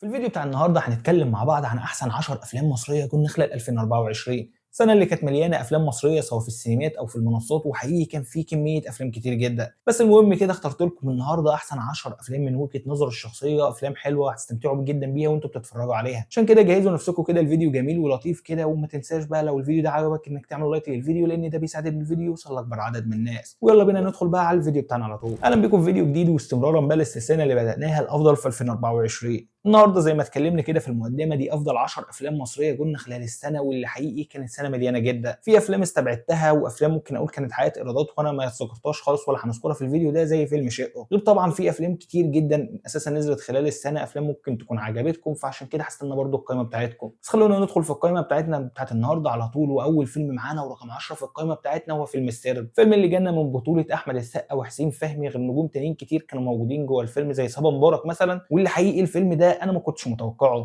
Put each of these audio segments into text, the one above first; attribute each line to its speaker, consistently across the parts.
Speaker 1: في الفيديو بتاع النهارده هنتكلم مع بعض عن احسن 10 افلام مصريه جم خلال 2024. السنه اللي كانت مليانه افلام مصريه سواء في السينمات او في المنصات، وحقيقي كان في كميه افلام كتير جدا. بس المهم كده اخترت لكم النهارده احسن 10 افلام من وجهه نظر الشخصيه، افلام حلوه هتستمتعوا جدا بيها وانتوا بتتفرجوا عليها. عشان كده جهزوا نفسكم كده، الفيديو جميل ولطيف كده. وما تنساش بقى لو الفيديو ده عجبك انك تعمل لايك للفيديو، لان ده بيساعد ان الفيديو يوصل لاكبر عدد من الناس. ويلا بينا ندخل بقى على الفيديو بتاعنا على طول. اهلا بكم في فيديو جديد واستمرارا بقى للسلسله اللي بدأناها الافضل في 2024. النهارده زي ما اتكلمنا كده في المقدمه دي، افضل 10 افلام مصريه جولنا خلال السنه، واللي حقيقي كانت سنه مليانه جدا. في افلام استبعدتها وافلام ممكن اقول كانت حققت ايرادات وانا ما ذكرتهاش خالص ولا هنذكرها في الفيديو ده، زي فيلم شقه. غير طبعا في افلام كتير جدا اساسا نزلت خلال السنه، افلام ممكن تكون عجبتكم، فعشان كده هستنى برضو القائمه بتاعتكم. بس خلونا ندخل في القائمه بتاعتنا بتاعت النهارده على طول. واول فيلم معانا ورقم 10 في القائمه بتاعتنا هو فيلم السر. الفيلم اللي جانا من بطوله احمد السقا وحسين فهمي، غير نجوم تانيين كتير كانوا موجودين جوه الفيلم زي صبا مبارك مثلا. واللي حقيقي الفيلم ده انا ما كنتش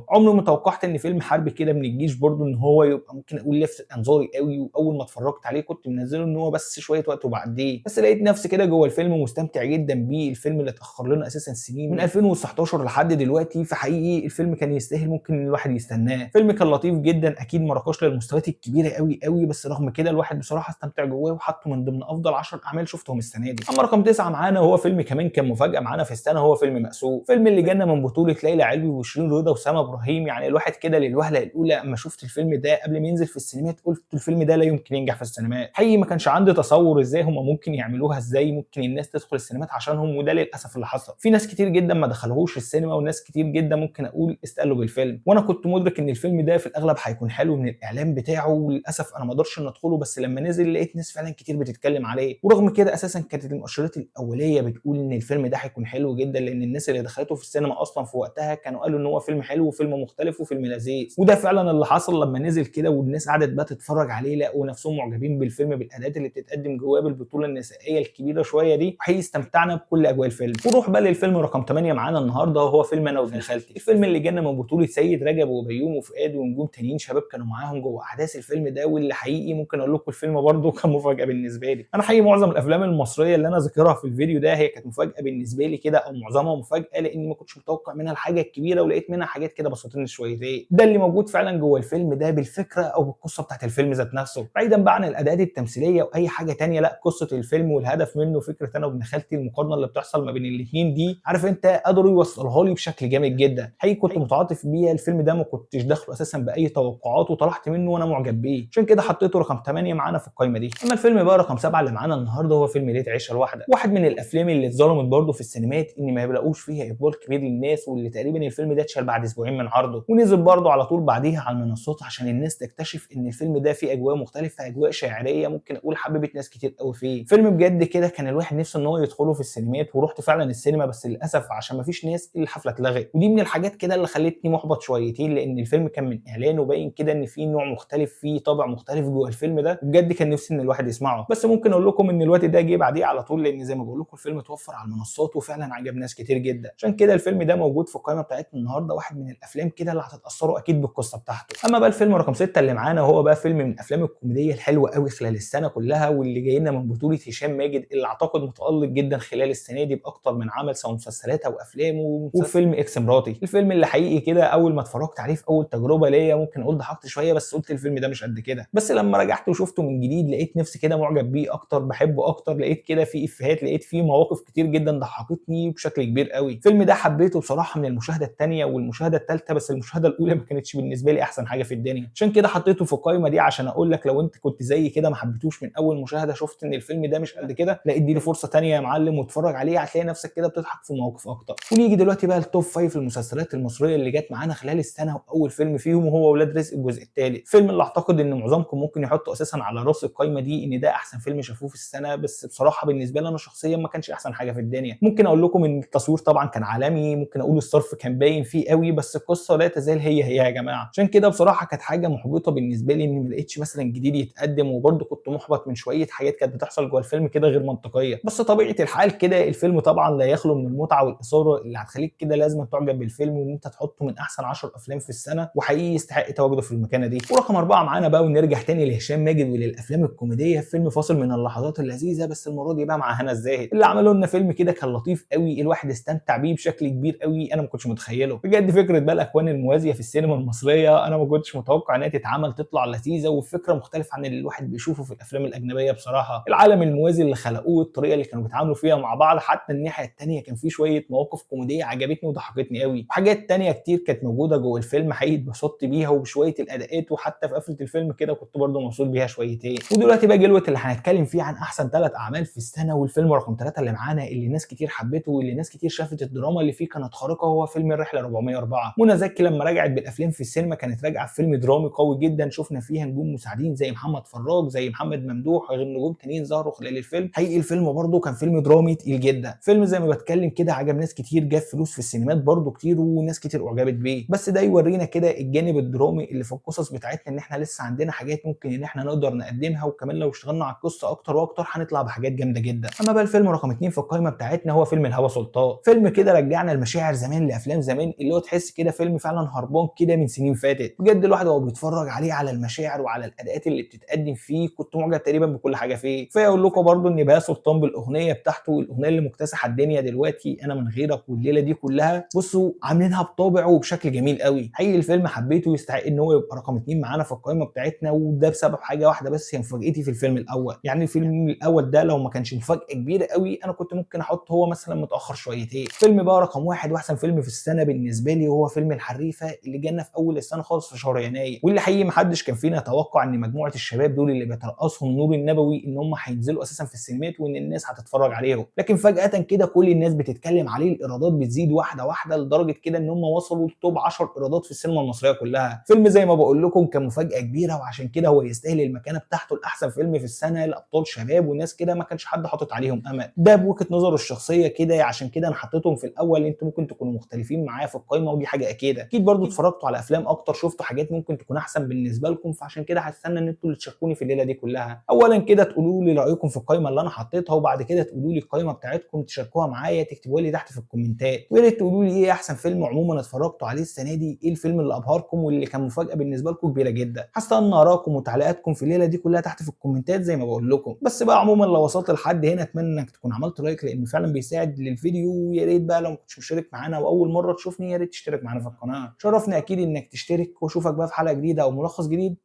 Speaker 1: عمري ما توقعت ان فيلم حربي كده من الجيش برضو ان هو يبقى ممكن اقول لفت انظاري قوي. واول ما اتفرجت عليه كنت منزله ان هو بس شويه وقت وبعديه، بس لقيت نفسي كده جوه الفيلم مستمتع جدا بيه. الفيلم اللي اتاخر لنا اساسا سنين من 2019 لحد دلوقتي، فحقيقي الفيلم كان يستاهل ممكن ان الواحد يستناه. فيلم كان لطيف جدا، اكيد ما رقاش للمستويات الكبيره قوي قوي، بس رغم كده الواحد بصراحه استمتع جواه وحطه من ضمن افضل 10 اعمال شفتهم السنه دي. اما رقم 9 معانا هو فيلم كمان كان مفاجاه معانا في السنه، هو فيلم مأسوف. فيلم اللي جانا من بطوله ليلى علوي وشيرين رضا وسام ابراهيم. يعني الواحد كده للوهله الاولى اما شفت الفيلم ده قبل ما ينزل في السينمات قلت الفيلم ده لا يمكن ينجح في السينمات. حقيقي ما كانش عندي تصور ازاي هم ممكن يعملوها، ازاي ممكن الناس تدخل السينمات عشانهم، وده للاسف اللي حصل. في ناس كتير جدا ما دخلوهوش السينما، وناس كتير جدا ممكن اقول استقلوا بالفيلم. وانا كنت مدرك ان الفيلم ده في الاغلب هيكون حلو من الاعلان بتاعه، وللاسف انا ما اقدرش ان ادخله. بس لما نزل لقيت ناس فعلا كتير بتتكلم عليه، ورغم كده اساسا كانت المؤشرات الاوليه بتقول ان الفيلم ده هيكون حلو جدا، لان الناس اللي دخلته في السينما اصلا في وقتها كانوا قالوا ان هو فيلم حلو وفيلم مختلف وفيلم لذيذ. وده فعلا اللي حصل لما نزل كده والناس قعدت بقى تتفرج عليه، لقوا نفسهم معجبين بالفيلم، بالاداءات اللي بتتقدم جواه، بالبطوله النسائيه الكبيره شويه دي. وحقيقي استمتعنا بكل اجواء الفيلم. ونروح بقى للفيلم رقم 8 معانا النهارده، وهو فيلم انا وابن خالتي. الفيلم اللي جانا من بطوله سيد رجب وبيومي وفؤاد ونجوم تانيين شباب كانوا معاهم جوه احداث الفيلم ده. واللي حقيقي ممكن اقول لكم الفيلم برده كان مفاجاه بالنسبه لي. انا حقيقي معظم الافلام المصريه اللي انا ذاكرها في الفيديو ده هي كانت مفاجاه بالنسبه لي كده، او معظمها مفاجاه، لاني ما كنتش متوقع منها الحاجه الكبيره، ولقيت منها حاجات كده بسيطين شويتين. ده اللي موجود فعلا جوه الفيلم ده بالفكره او بالقصه بتاعت الفيلم ذات نفسه، بعيدا بقى عن الاداءات التمثيليه واي حاجه تانية. لا، قصه الفيلم والهدف منه، فكره انا وابن خالتي، المقارنه اللي بتحصل ما بين الاثنين دي، عارف انت، قدروا يوصلوها لي بشكل جامد جدا. حقيقي كنت متعاطف بيها. الفيلم ده ما كنتش داخله اساسا باي توقعات، وطلعت منه وانا معجب بيه. عشان كده حطيته رقم 8 معانا في القائمه دي. اما الفيلم بقى رقم 7 اللي معانا النهارده هو فيلم ليه تعيش الواحده. واحد من الافلام اللي اتظلمت برده في السينمات ان ما بيلاقوش فيها اقبال كبير للناس، واللي تقريبا الفيلم ده اتشال بعد اسبوعين من عرضه، ونزل برده على طول بعديها على المنصات عشان الناس تكتشف ان الفيلم ده فيه اجواء مختلفه، اجواء شاعريه ممكن اقول حببت ناس كتير قوي فيه. فيلم بجد كده كان الواحد نفسه ان هو يدخله في السينمات، ورحت فعلا السينما، بس للاسف عشان ما فيش ناس الحفله اتلغت. ودي من الحاجات كده اللي خلتني محبط شويتين، لان الفيلم كان من اعلانه باين كده ان في نوع مختلف، فيه طابع مختلف جوه الفيلم ده. بجد كان نفسي ان الواحد يسمعه. بس ممكن اقول لكم ان الوقت ده جه بعديه على طول، لان زي ما بقول لكم الفيلم اتوفر على المنصات وفعلا عجب ناس كتير جدا. عشان كده الفيلم ده موجود في القائمه بتاعتنا النهارده، واحد من الافلام كده اللي هتتاثروا اكيد بالقصه بتاعته. اما بقى الفيلم رقم 6 اللي معانا، هو بقى فيلم من الافلام الكوميديه الحلوه قوي خلال السنه كلها، واللي جاي لنا من بطوله هشام ماجد، اللي اعتقد متالق جدا خلال السنه دي باكتر من عمل سواء مسلسلات او افلام. وفيلم اكس مراتي، الفيلم اللي حقيقي كده اول ما اتفرجت عليه في اول تجربه ليا ممكن اقول ضحكت شويه، بس قلت الفيلم ده مش قد كده. بس لما رجعت وشفته من جديد لقيت نفسي كده معجب بيه اكتر، بحبه اكتر. لقيت كده فيه افيهات، لقيت فيه مواقف كتير جدا ضحكتني بشكل كبير قوي. الفيلم ده حبيته بصراحه من المشاهده الثانيه والمشاهده الثالثه، بس المشاهده الاولى ما كانتش بالنسبه لي احسن حاجه في الدنيا. عشان كده حطيته في القائمه دي، عشان اقول لك لو انت كنت زي كده ما حبيتوش من اول مشاهده، شفت ان الفيلم ده مش قد كده، لا اديله فرصه ثانيه يا معلم واتفرج عليه، هتلاقي نفسك كده بتضحك في مواقف اكتر. ونيجي دلوقتي بقى التوب 5 المسلسلات المصريه اللي جت معانا خلال السنه، واول فيلم فيهم وهو ولاد رزق الجزء الثالث. الفيلم اللي اعتقد ان معظمكم ممكن يحطوا اساسا على راس القائمه دي ان ده احسن فيلم شافوه في السنه، بس بصراحه بالنسبه لي انا شخصيا ما كانش احسن حاجه في الدنيا. ممكن اقول لكم ان التصوير طبعا كان عالمي، ممكن اقول الصرف كان باين فيه قوي، بس القصه لا تزال هي يا جماعه. عشان كده بصراحه كانت حاجه محبطه بالنسبه لي اني ما لقيتش مثلا جديد يتقدم، وبرده كنت محبط من شويه حاجات كانت بتحصل جوه الفيلم كده غير منطقيه. بس طبيعه الحال كده الفيلم طبعا لا يخلو من المتعه والاثاره اللي هتخليك كده لازم تعجب بالفيلم، وان انت تحطه من احسن 10 افلام في السنه، وحقيقي يستحق تواجده في المكانه دي. ورقم 4 معانا بقى، ونرجع تاني لهشام ماجد وللافلام الكوميديه، فيلم فاصل من اللحظات اللذيذه، بس المره دي بقى مع هنا الزاهد، اللي عملوا لنا فيلم كده كان لطيف قوي، الواحد استمتع بيه بشكل كبير قوي. انا ما كنتش متخيله. بجد فكره بقى الاكوان الموازيه في السينما المصريه انا ما كنتش متوقع انها تتعمل تطلع لذيذه، وفكره مختلفه عن اللي الواحد بيشوفه في الافلام الاجنبيه بصراحه. العالم الموازي اللي خلقوه، الطريقه اللي كانوا بيتعاملوا فيها مع بعض، حتى الناحيه التانيه كان في شويه مواقف كوميديه عجبتني وضحكتني قوي، وحاجات تانيه كتير كانت موجوده جوه الفيلم حقيقي اتبسطت بيها وبشويه الاداءات، وحتى في قفله الفيلم كده كنت برده مبسوط بيها شويتين. ودلوقتي بقى جه الوقت اللي هنتكلم فيه عن احسن 3 اعمال في السنه، والفيلم رقم 3 اللي معانا اللي ناس كتير حبته واللي ناس كتير شافت الدراما اللي فيه كانت خارقه، هو فيلم الرحله 404. منى زكي لما رجعت بالافلام في السينما كانت راجعه بفيلم درامي قوي جدا، شفنا فيها نجوم مساعدين زي محمد فراج زي محمد ممدوح، غير نجوم تانيين ظهروا خلال الفيلم. حقيقي الفيلم برده كان فيلم درامي تقيل جدا، فيلم زي ما بتكلم كده عجب ناس كتير، جاب فلوس في السينمات برده كتير وناس كتير اعجبت بيه. بس ده يورينا كده الجانب الدرامي اللي في القصص بتاعتنا، ان احنا لسه عندنا حاجات ممكن ان احنا نقدر نقدمها، وكمان لو اشتغلنا على القصه اكتر واكتر هنطلع بحاجات جامده جدا. اما بقى الفيلم رقم 2 في القائمه بتاعتنا هو فيلم الهوى سلطان. فيلم كده رجعنا المشاعر زمان لافلام زمان، اللي هو تحس كده فيلم فعلا هربان كده من سنين فاتت. بجد الواحد وهو بيتفرج عليه على المشاعر وعلى الاداءات اللي بتتقدم فيه كنت معجب تقريبا بكل حاجه فيه. كفايه اقول لكم برضو ان بهاء سلطان بالاغنيه بتاعته، الاغنيه اللي مكتسحه الدنيا دلوقتي، انا من غيرك والليله دي كلها، بصوا عاملينها بطابع وبشكل جميل قوي. حقيقي الفيلم حبيته يستحق ان هو يبقى رقم 2 معانا في القائمه بتاعتنا، وده بسبب حاجه واحده بس هي مفاجاتي في الفيلم الاول. يعني الفيلم الاول ده لو ما كانش مفاجاه كبيره قوي انا كنت ممكن احط هو مثلا متاخر شويتين. فيلم بقى رقم 1 واحسن فيلم في السنه بالنسبه لي هو فيلم الحريفه، اللي جانا في اول السنه خالص في شهر يناير، واللي حقيقي محدش كان فينا يتوقع ان مجموعه الشباب دول اللي بيترأسهم نور النبوي ان هم هينزلوا اساسا في السينمات وان الناس هتتفرج عليهم. لكن فجاه كده كل الناس بتتكلم عليه، الايرادات بتزيد واحده واحده لدرجه كده ان هم وصلوا لتوب 10 ايرادات في السينما المصريه كلها. فيلم زي ما بقول لكم كان مفاجاه كبيره، وعشان كده هو يستاهل المكانه بتاعته لاحسن فيلم في السنه لابطال شباب وناس كده ما كانش حد حاطط عليهم امل. ده بوجهه نظره الشخصيه كده، عشان كده انا حطيتهم في الاول. انتوا ممكن تكونوا مختلفين معايا في القايمه ودي حاجه اكيد برضو اتفرجتوا على افلام اكتر، شفتوا حاجات ممكن تكون احسن بالنسبه لكم، فعشان كده هستنى ان انتوا اللي تشاركوني في الليله دي كلها. اولا كده تقولوا لي رايكم في القايمه اللي انا حطيتها، وبعد كده تقولوا لي القايمه بتاعتكم تشاركوها معايا، تكتبوها لي تحت في الكومنتات. ويا ريت تقولوا لي ايه احسن فيلم عموما اتفرجتوا عليه السنه دي، ايه الفيلم اللي ابهركم واللي كان مفاجاه بالنسبه لكم كبيره جدا. هستنى اراءكم وتعليقاتكم في الليله دي كلها تحت في الكومنتات زي ما بقول لكم. بس بقى عموما لو وصلت لحد هنا اتمنى انك تكون عملت لايك، لانه فعلا بيساعد للفيديو. ويا ريت بقى لو ما كنتش مشترك معانا واول مره تشوفني يا ريت تشترك معانا في القناه، شرفني اكيد انك تشترك، واشوفك بقى في حلقه جديده او ملخص جديد.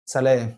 Speaker 1: سلام.